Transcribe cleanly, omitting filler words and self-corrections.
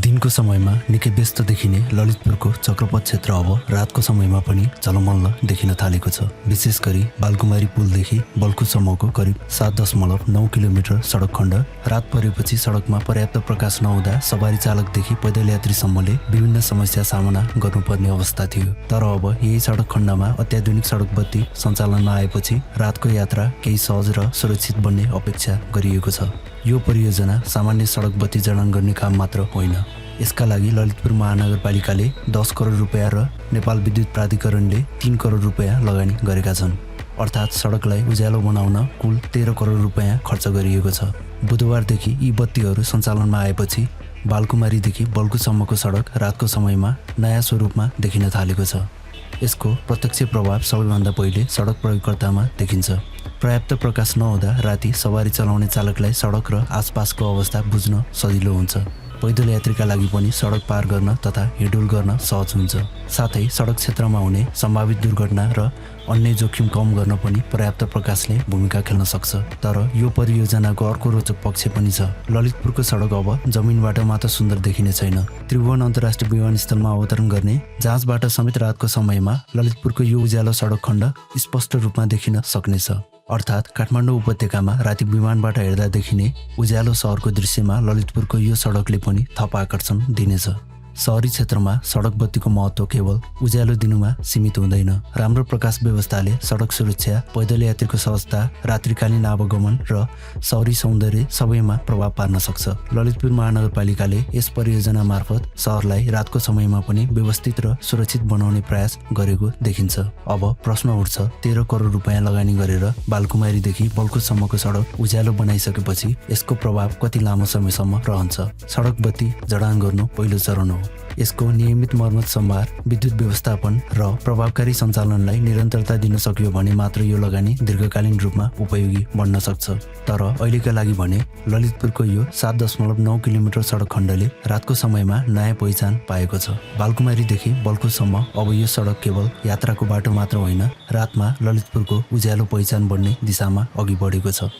दिनको समयमा निकै व्यस्त देखिने ललितपुरको चक्रपथ क्षेत्र अब रातको समयमा पनि झलमल्ल देखिन थालेको छ। विशेष गरी बालकुमारी पुलदेखि बल्खुसम्मको करिब 7.9 किलोमिटर सडक खण्ड रात परेपछि सडकमा पर्याप्त प्रकाश नहुँदा सवारी चालकदेखि पैदल यात्रीसम्मले विभिन्न समस्या सामना गर्नुपर्ने अवस्था थियो। तर अब यही सडक खण्डमा अत्याधुनिक सडक बत्ती सञ्चालनमा आएपछि रातको यात्रा केही सहज र सुरक्षित बन्ने अपेक्षा गरिएको छ। यो परियोजना सामान्य सडक बत्ती जडान गर्ने काम मात्र होइन। यसका लागि ललितपुर महानगरपालिकाले 10 करोड रुपैयाँ र नेपाल विद्युत प्राधिकरणले 3 करोड रुपैयाँ लगानी गरेका छन्। अर्थात् सडकलाई उज्यालो बनाउन कुल 13 करोड रुपैयाँ खर्च गरिएको छ। बुधबारदेखि यी बत्तीहरू सञ्चालनमा आएपछि बालकुमारीदेखि बल्खुसम्मको सडक रातको समयमा नयाँ स्वरूपमा देखिन थालेको छ। यसको प्रत्यक्ष प्रभाव सबैभन्दा पहिले सडक प्रयोगकर्तामा देखिन्छ। पर्याप्त प्रकाश नहुँदा राति सवारी चलाउने चालकलाई सडक र आसपासको अवस्था बुझ्न सजिलो हुन्छ। पैदल यात्रीका लागि पनि सडक पार गर्न तथा हिँडडुल गर्न सहज हुन्छ। साथै सडक क्षेत्रमा हुने सम्भावित दुर्घटना र अन्य जोखिम कम गर्न पनि पर्याप्त प्रकाशले भूमिका खेल्न सक्छ। तर यो परियोजनाको अर्को रोचक पक्ष पनि छ। ललितपुरको सडक अब जमिनबाट मात्र सुन्दर देखिने छैन। त्रिभुवन अन्तर्राष्ट्रिय विमानस्थलमा अवतरण गर्ने जहाजबाट समेत रातको समयमा ललितपुरको यो उज्यालो सडक खण्ड स्पष्ट रूपमा देखिन सक्नेछ। अर्थात् काठमाडौँ उपत्यकामा राति विमानबाट हेर्दा देखिने उज्यालो सहरको दृश्यमा ललितपुरको यो सडकले पनि थप आकर्षण दिनेछ। सहरी क्षेत्रमा सडक बत्तीको महत्त्व केवल उज्यालो दिनुमा सीमित हुँदैन। राम्रो प्रकाश व्यवस्थाले सडक सुरक्षा, पैदल यात्रीको सहजता, रात्रिकालीन आवागमन र सहरी सौन्दर्य सबैमा प्रभाव पार्न सक्छ। ललितपुर महानगरपालिकाले यस परियोजना मार्फत सहरलाई रातको समयमा पनि व्यवस्थित र सुरक्षित बनाउने प्रयास गरेको देखिन्छ। अब प्रश्न उठ्छ, 13 करोड रुपैयाँ लगानी गरेर बालकुमारीदेखि बल्खुसम्मको सडक उज्यालो बनाइसकेपछि यसको प्रभाव कति लामो समयसम्म रहन्छ? सडक बत्ती जडान गर्नु पहिलो चरण हो। यसको नियमित मर्मत सम्भार, विद्युत व्यवस्थापन र प्रभावकारी सञ्चालनलाई निरन्तरता दिन सकियो भने मात्र यो लगानी दीर्घकालीन रूपमा उपयोगी बन्न सक्छ। तर अहिलेका लागि भने ललितपुरको यो 7.9 किलोमिटर सडक खण्डले रातको समयमा नयाँ पहिचान पाएको छ। बालकुमारीदेखि बल्खुसम्म अब यो सडक केवल यात्राको बाटो मात्र होइन, रातमा ललितपुरको उज्यालो पहिचान बढ्ने दिशामा अघि बढेको छ।